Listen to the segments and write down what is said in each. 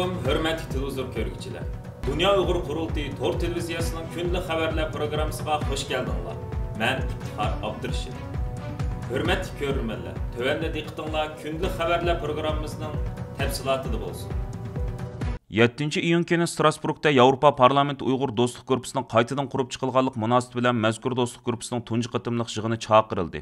Assalamualaikum, hörmətli televizor görgüçülər. Dünya Uyğur Qurultayı Tor televiziyasının günlük xəbərlər proqramısına xoş gəldinizlər. Mən İftixar Abdurrashid. Hörmətli görürmənlər, tövəndə diqqətinizlər günlük xəbərlər proqramımızın təfsilatıdır olsun. 7 iyun günü Strasburgda Avropa Parlamenti Uyğur Dostluq Qrupusunun qaytadan qurub çıxılğanlıq münasibət bilan məzkur Dostluq Qrupusunun tunji qatımlıq yığını çağırıldı.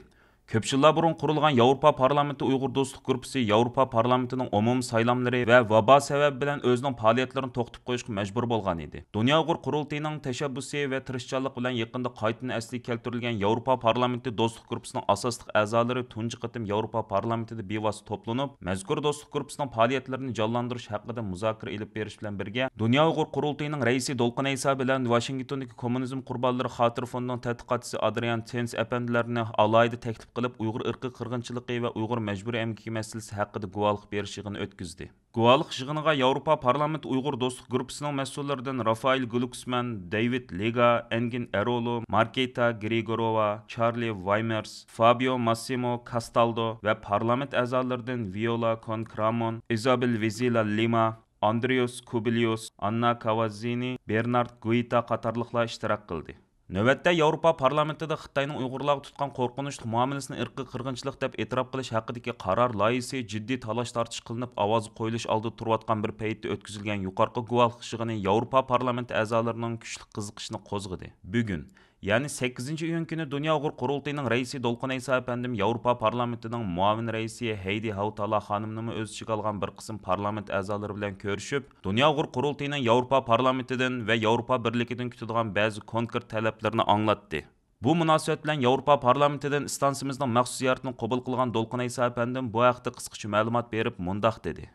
Köp yıllar burun kurulgan Avrupa Parlamenti Uyghur Dostluk Grupusu Avrupa Parlamentining umum saylamları ve vaba sebebi bilen özünün faaliyetlerini to'xtatib qo'yishga majbur bo'lgan edi. Dünya Uyghur Qurultayining tashabbusi ve tirishchanlik bilan yaqinda qaytadan asliga keltirilgan Avrupa Parlamenti Dostluk Grupusuning asosli a'zolari tunji qatim Avrupa Parlamentida bevosita to'planib, mazkur Dostluk Grupusuning faoliyatlarini jonlantirish haqida muzokara elib berish bilan birga, Dünya Uyghur Qurultayining raisi Dolqin Aysa bilan Washingtondagi kommunizm qurbonlari xotira fondining tadqiqotchisi Adrian Tens apandilarini alayida taklif Uyghur ırkı qırğınçılığı ve Uyghur mecburi emgiki meselesi hakkında guvalık beriş yığını ötküzdü. Guvalık yığınıga Avrupa Parlamenti Uyghur Dostluk Grupusunun mesullaridan Rafael Glucksmann, David Lega, Engin Erolu, Marketa Grigorova, Charlie Weimers, Fabio Massimo Castaldo ve parlament a'zolaridan Viola Concramon, Isabel Vizila Lima, Andrius Kubilius, Anna Cavazzini, Bernard Guita qatorliqlar ishtirok qildi. Növbətdə Avropa Parlamentida Xitayning Uyg'urlarga tutgan qo'rqinchli muomalasini irqiy qirg'inchilik deb e'tirof qilish haqidagi qaror loyihasi jiddiy talash-tortish qilinib, ovoz qo'yilish oldida turayotgan bir paytda o'tkazilgan yuqorqi guvohlik yig'ini Avropa Parlamenti a'zolarining kuchli qiziqishini qo'zg'adi. Bugun yani 8 iyun günü Dünya Uyghur Qurultayining raisi Dolqin Aysa efendim Avrupa Parlamentining muavin raisi Heidi Hautala xonimni o'z ichiga olgan bir qism parlament a'zolari bilan ko'rishib, Dünya Uyghur Qurultayining Avropa Parlamentidan va Avropa Birligidan kutadigan ba'zi konkret talablarini anglatdi. Bu munosabat bilan Avropa Parlamentidan istansimizning maxsus ziyoratini qabul qilgan Dolqin Aysa efendim bu haqda qisqacha ma'lumot berib mundaq dedi.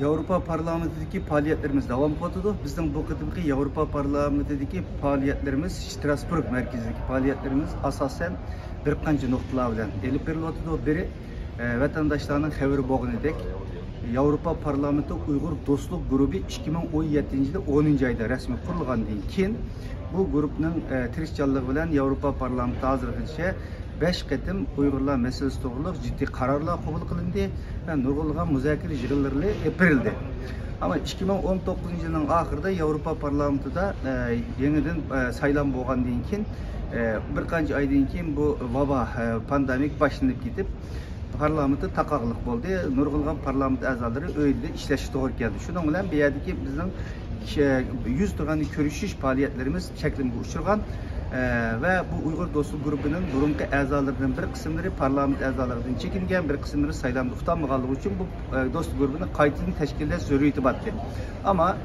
Avrupa Parlamentidagi faaliyetlerimiz devam ediyor. Bizden bu kıtımki Avrupa Parlamentidagi faaliyetlerimiz Strasbourg merkezindeki faaliyetlerimiz asasen bir qancha noktalar bilan elib berilyotdi. Biri vatandaşlarının haberi bo'lganidek Avrupa Parlamenti Uyghur Dostluk Grubu 2017 yılı 10. ayda resmi kurulgandan keyin bu grupning tirishchanligi bilan Avrupa Parlamenti hozirgacha 5 qatim Uyg'urlar meselesi to'g'riliq ciddi qarorlar qabul qilindi ve nurg'ulg'an muzokara yig'inlari yapıldı. Ama 2019 yılının ahırda Avrupa Parlamenti'da yeniden saylan bo'lgandan keyin bir qancha aydan keyin bu vaba pandemik başlanıp gidip parlamenti taqoqliq bo'ldi. Nurg'ulg'an parlament a'zolari uyda ishlashi to'g'ri keldi. Shuning bilan bu yerdagi bizning 100 turgan ko'rishish faoliyatlarimiz cheklanib uchirgan ve bu Uyghur Dostluk Grubu'nun burunki a'zolaridan bir kısımları parlament a'zolaridan çekingen, bir kısımları saylanıp tutanmaganlığı için bu Dostluk Grubu'nun qaytadan tashkillashga zurriyati bor. Ama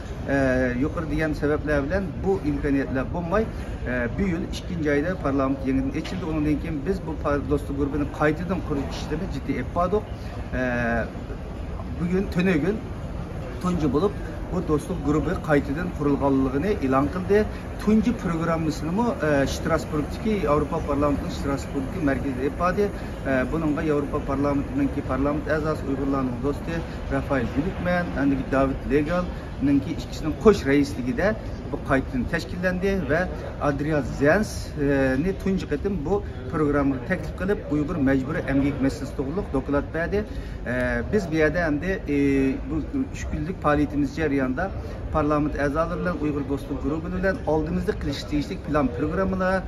yuqori degan sebepler bilan bu imkoniyatlar bo'lmay, bu yıl 2. ayda parlament yeniden açıldı. Ondan keyin biz bu Dostluk Grubu'nun qaytadan qurish ishlarini ciddi etdik. Bugün tönögün tunji bulup bu dostluk grubu qaytadan qurilganligini e'lon qildi. Tunji programmasini Strasburgdagi Avropa Parlamentining Strasburgdagi markazida yapadi. Buningga Avropa Parlamentining parlament a'zosi Uyg'urlarning do'sti Rafael Glucksmann, andagi David Legal'ninki ikkisining qo'sh raisligida bu qaytadan tashkillendi ve Adrian Zens'ni tunji qatim bu programni taklif qilib Uyg'ur mecburi emgik meselesi to'g'riliq doklad berdi. Biz bu yerda hamda bu 3 kunlik faaliyetimiz jarayonida parlament a'zolari bilan Uyg'ur Dostluk Grubu bilan oldimizda qilish tegishli plan programmalar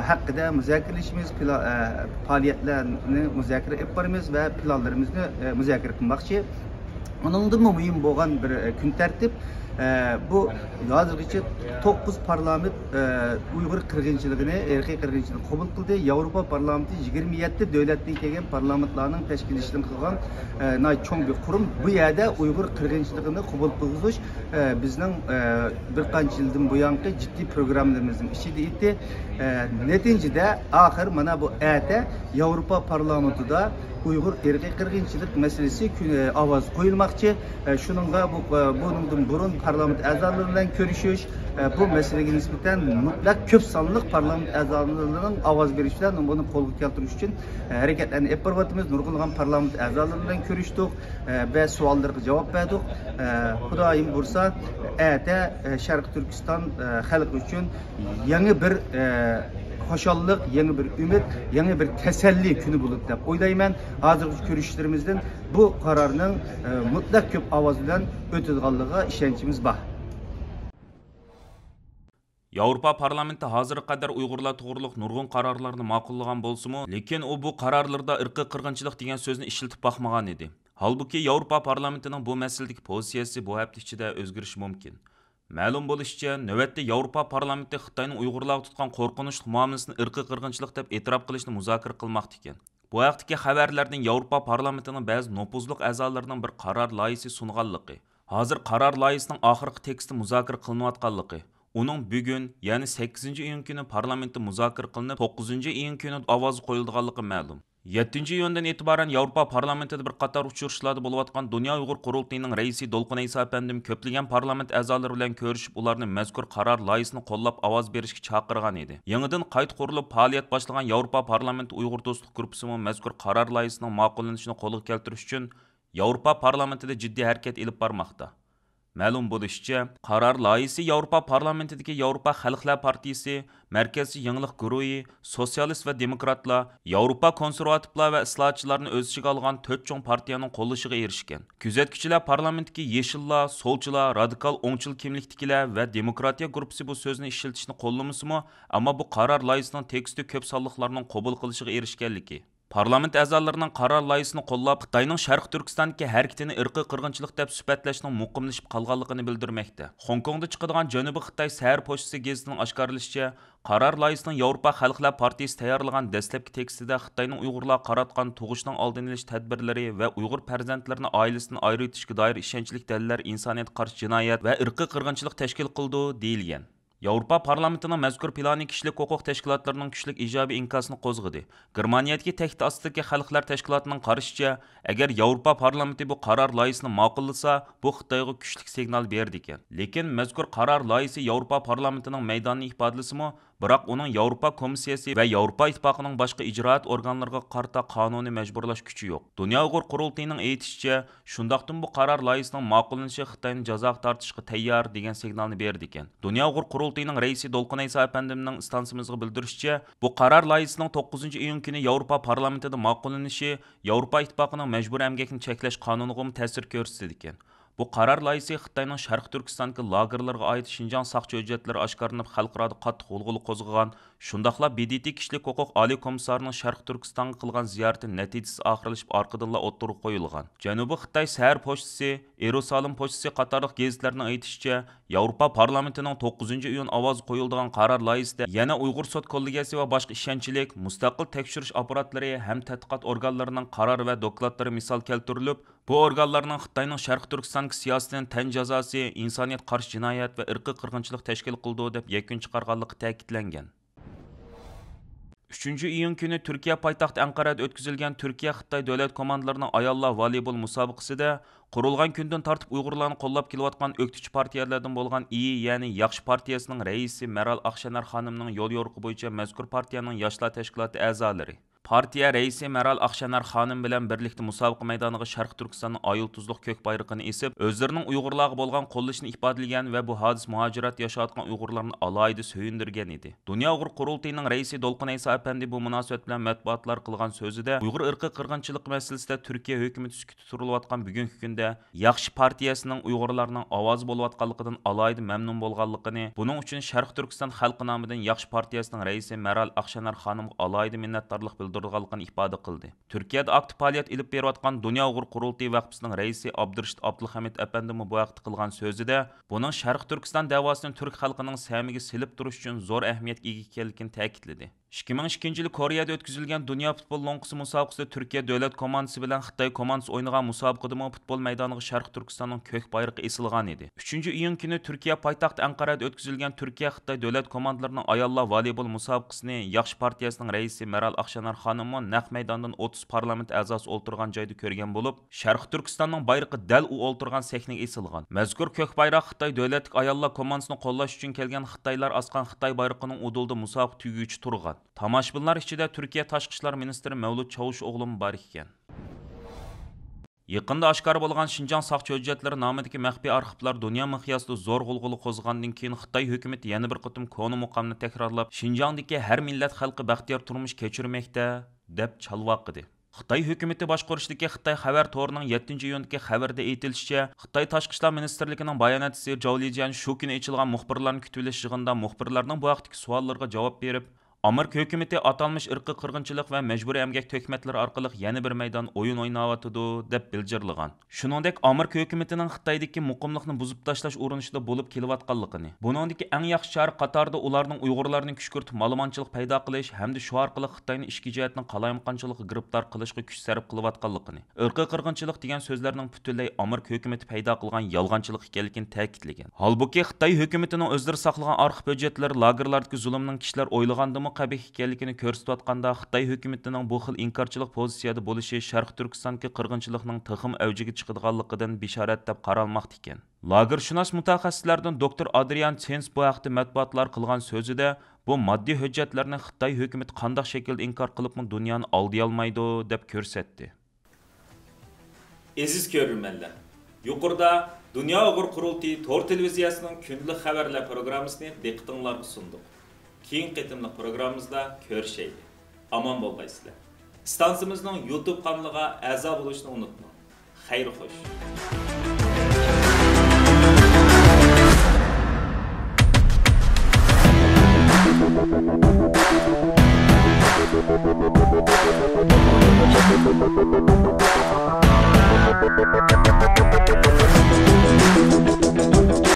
haqida muzokaralashimiz, faaliyetlarni muzokara etib boramiz ve planlarimizni muzokara qilmoqchi. Onundan muhim bo'lgan bir kun tartib bu hozirgacha 9 parlament Uyghur qirg'inchiligini, erkiy qirg'inchilikni qabul qildi. Avropa Parlamenti 27 davlatdan kelgan parlamentlarning tashkillashini qilgan cho'ng bir qurum. Bu yerda Uyghur qirg'inchiligini qabul qilish bizning bir qancha yildan buyongi jiddiy programmalarimizning ichida edi. Neticede ahir mana bu ata Avropa Parlamentida Uyghur erkiy qirg'inchilik meselesi ovoz qo'yilmoqchi. Shuningga bundan burun parlament a'zolari bilan ko'rishish, bu meseleге nisbeten mutlak köp sonliq parlament a'zolarining ovoz berish bilan buni qo'lga keltirish uchun harakatlarni olib boryapmiz. Nurg'ulg'an parlament a'zolari bilan ko'rishdik va savollarga javob berdik. Xudoyim bo'lsa, ata Sharq Turkiston xalqi uchun yangi bir xo'shallik, yangi bir umid, yangi bir tasalli kuni bo'ladi deb o'ylayman. Hozirgi ko'rishlarimizdan bu qarorning mutlaq ko'p ovoz bilan o'tadiganligiga ishonchimiz bor. Yevropa parlamenti hozirga qadar Uyg'urlar to'g'riliq nurg'un qarorlarni ma'qullagan bo'lsa-mu, lekin u bu qarorlarda irqiy qirg'inchilik degan so'zni ishlatib boqmagan edi. Halbuki Yevropa parlamentining bu masaladagi pozitsiyasi bu hafta ichida o'zgarishi mumkin. Ma'lum bo'lishicha, navbatda Yevropa parlamenti Xitoyning Uyg'urlarga tutgan qo'rqinchli muomalasini irqiy qirg'inchilik deb e'tirof qilishni muzokara qilmoqda ekan. Bu haqdagi xabarlardan Yevropa parlamentining ba'zi nopuzliq a'zolarining bir qaror loyihasi sunganligi, hozir qaror loyihasining oxirgi teksti muzokara qilinayotganligi, uning bugun, ya'ni 8-iyun kuni parlamentda muzokara qilinib, 9-iyun kuni ovoz qo'yilganligi ma'lum. 7-iyundan e'tiboran Yevropa parlamentida bir qator uchrashuvlarda bo'layotgan Dunyo Uyg'ur qurultayining raisi Dolqin Ayso apandim ko'plagan parlament a'zolari bilan ko'rishib, ularni mazkur qaror loyihasini qo'llab ovoz berishga chaqirgan edi. Yangidan qayta qurilib faoliyat boshlagan Yevropa parlamenti Uyg'ur do'stlik guruhi mazkur qaror loyihasining ma'qullanishini qo'lga keltirish uchun Yevropa parlamentida jiddiy harakat olib bormoqda. Ma'lum bo'lishicha, qaror loyihasi Yevropa parlamentidagi Yevropa Xalqlar partiyasi, Markaziy yangilik guruhi, Sotsialist va demokratlar, Yevropa konservativlar va islohotchilarni o'z ichiga olgan 4 cho'ng partiyaning qo'llashiga erishgan. Kuzatuvchilar parlamentdagi yeshillar, solchilar, radikal o'ngchil kimlikdagilar va demokratiya guruhi bu so'zni ishlatishni qo'llamasa-mu, ammo bu qaror loyihasining teksti ko'p sonliqlarning qabul qilishiga erishganligi. Parlament a'zolarining qaror loyihasini qo'llab, Xitoyning Sharq Turkistondagi harakatini irqiy qirg'inchilik deb sifatlashning muqimlashib qolganligini bildirmoqda. Hong Kongda chiqadigan Janubiy Xitoy Sahar pochtasi gazetining oshkorlashicha, qaror loyihasining Yevropa Xalqlar partiyasi tayyorlagan dastlabki tekstida Xitoyning Uyg'urlar qaratgan tug'ishning oldini olish tadbirlari va Uyg'ur farzandlarini oilasidan ayirishga doir ishonchli dalillar insoniyatga qarshi jinoyat va irqiy qirg'inchilik tashkil qildi deyilgan. Yevropa parlamentining mazkur plani kishilik huquq tashkilotlarining kuchli ijobiy inkosini qo'zg'adi. Germaniyadagi taxt ostidagi xalqlar tashkilotining qarashicha, agar Yevropa parlamenti bu qaror loyihasini ma'qullasa, bu Xitoyga kuchli signal berdi ekan. Lekin mazkur qaror loyihasi Yevropa parlamentining maydonini ifodalasa-mu, biroq uning Yevropa komissiyasi va Yevropa ittifoqining boshqa ijroat organlariga qarta qonuniy majburlash kuchi yo'q. Dunyo Uyg'ur qurultayining aytishicha, shundaqdan bu qaror loyihasining ma'qullanishi Xitoyni jazoga tortishga tayyor degan signalni berdi ekan. Dunyo Uyg'ur qurultayining raisi Dolqin Ayso apandimning istansimizga bildirishicha, bu qaror loyihasining 9-iyun kuni Yevropa parlamentida ma'qullanishi Yevropa ittifoqining majbur emgakni cheklash qonuniga ta'sir ko'rsatdi ekan. Bu qaror loyihasi Xitoyning Sharq Turkistondagi lagerlarga oid Xinjiang saqchi hujjatlari oshkorlanib xalqaro qattiq g'ulg'ula qo'zg'agan, shundaqla BDT kishilik huquq oliy komissarining Sharq Turkistonga qilgan ziyorati natijasi oxirlashib orqadanla o'ttirib qo'yilgan. Janubiy Xitoy Sahar pochtasi, Yerusalim pochtasi qatorliq gazetlarning aytishicha, Yevropa parlamentining 9-iyun ovoz qo'yiladigan qaror loyihasida yana Uyg'ur sud kollegiyasi va boshqa ishonchlik mustaqil tekshirish apparatlari ham tadqiqot organlarining qaror va dokladlari misol keltirilib, bu organlarning Xitoyning Sharq Turkistondagi siyosatining tan jazosi, insoniyat qarshi jinoyat va irqiy qirg'inchilik tashkil qildi deb yakun chiqarganligi ta'kidlangan. 3-iyun kuni Turkiya poytaxti Anqarada o'tkazilgan Turkiya-Xitoy davlat komandalarining ayollar voleybol musobaqasida qurilgan kundan tortib Uyg'urlarni qo'llab kelayotgan o'qituvchi partiyalardan bo'lgan ya'ni Yaxshi partiyasining raisi Meral Aqshanar xonimning yo'l yo'riqi bo'yicha mazkur partiyaning yoshlar tashkiloti a'zolari partiya raisi Meral Aqshanar xonim bilan birlikda musobaqa maydoniga Sharq Turkistonning ayol tuzliq ko'k bayrog'ini esib, o'zlarining Uyg'urlarga bo'lgan qo'llashini ifodalagan va bu hodis muhojirat yashayotgan Uyg'urlarni alohida so'yindirgan edi. Dunyo Uyg'ur qurultayining raisi Dolqin Ayso apandi bu munosabat bilan matbuotlar qilgan so'zida Uyg'ur irqiy qirg'inchilik masalasida Turkiya hukumati sukut turilayotgan bugungi kunda Yaxshi partiyasining Uyg'urlarning ovozi bo'layotganligidan alohida mamnun bo'lganligini, buning uchun Sharq Turkiston xalqi nomidan Yaxshi partiyasining raisi Meral Aqshanar xonimga alohida minnatdorlik bildirganligini ifoda qildi. Turkiyada aktiv faoliyat olib berayotgan Dunyo Uyg'ur qurultayi vaqfisining raisi Abdurashid Abdulhamid apandi bu vaqtda qilgan so'zida, buning Sharq Turkiston davosini turk xalqining samiga silib turish uchun zo'r ahamiyatga ega ekanligini ta'kidladi. 2002 yil Koreyada o'tkazilgan Dunyo futbol lo'nqisi musobaqasida Turkiya davlat komandasi bilan Xitoy komandasi o'ynagan musobaqada futbol maydoniga Sharq Turkistonning ko'k bayrog'i esilgan edi. 3-iyun kuni Turkiya poytaxti Anqarada o'tkazilgan Turkiya-Xitoy davlat komandalarining ayollar voleybol musobaqasini Yaxshi partiyasining raisi Meral Aqshanar xonim naq maydondan 30 parlament a'zosi o'ltirgan joyda ko'rgan bo'lib, Sharq Turkistonning bayrog'i dal u o'ltirgan sahnaga esilgan. Mazkur ko'k bayroq Xitoy davlatlik ayollar komandasini qo'llash uchun kelgan Xitoylar asqan Xitoy bayrog'ining udulda musobaqa tuguchi turgan. Tomoshabinlar ichida Turkiya Tashqi ishlar ministri Mavlud Çavuşoğlu bor ekan. Yaqında oshkor bo'lgan Xinjiang soqchi hujjatlari nomidagi maxfiy arxivlar dunyo miqyosida zo'r g'ulg'ula qo'zg'andan keyin Xitoy hukumatı yana bir qatim koni muqomni takrorlab, Xinjiangdagi har millat xalqi baxtiyor turmush kechirmoqda deb chalvoqidi. Xitoy hukumatı boshqarishdagi Xitoy xabar to'rining 7-iyundagi xabarda aytilishicha, Xitoy Tashqi ishlar ministrligining bayonotchisi Zhao Lijian shu kuni ochilgan muxbirlarni kutib olish yig'inida muxbirlarning bu vaqtdagi savollariga javob berib, Amerika hukumatı atalmış irqiy qirg'inchilik va majburiy emgak töhmatlari orqali yana bir maydon o'yin o'ynayotidi deb bildirgan. Shuningdek, Amerika hukumatining Xitoydagi muqimlikni buzib tashlash urinishida bo'lib kelayotganligini, buningdagi eng yaxshi chora qatorida ularning Uyg'urlarni kuchkirtib ma'lumotchilik paydo qilish hamda shu orqali Xitoyning ishki jihatning qalayimqanchiligiga giribtor qilishga kuch sarf qilayotganligini, irqiy qirg'inchilik degan so'zlarning butunlay Amerika hukumati paydo qilgan yolg'onchilik ekanligini ta'kidlagan. Holbuki Xitoy hukumatining o'zlari saqlagan arxiv hujjatlari lagerlardagi zulmning kishilar o'ylagandimi qabih ekanligini ko'rsatayotganda Xitoy hukumatining bu xil inkarchilik pozitsiyada bo'lishi Sharq Turkistondagi qirg'inchilikning tixim avjiga chiqadiganligidan bishorat deb qaralmoqda ekan. Lagershunos mutaxassislardan doktor Adrian Chens bu haqda matbuotlar qilgan so'zida bu moddiy hujjatlarni Xitoy hukumati qanday shaklda inkor qilibmi dunyoni oldiy olmaydi deb ko'rsatdi. Aziz ko'rurmanlar, yuqorida Dunyo Uyg'ur qurultiyi to'r televiziyasining kunlik xabarlar programmasini diqqatingizga sundik. Keyin qitimliq programmamizda ko'rishaylik. Aman bo'lgaysizlar. Stansiyamizning YouTube kanaliga a'zo bo'lishni unutmang. Xayr xo'sh.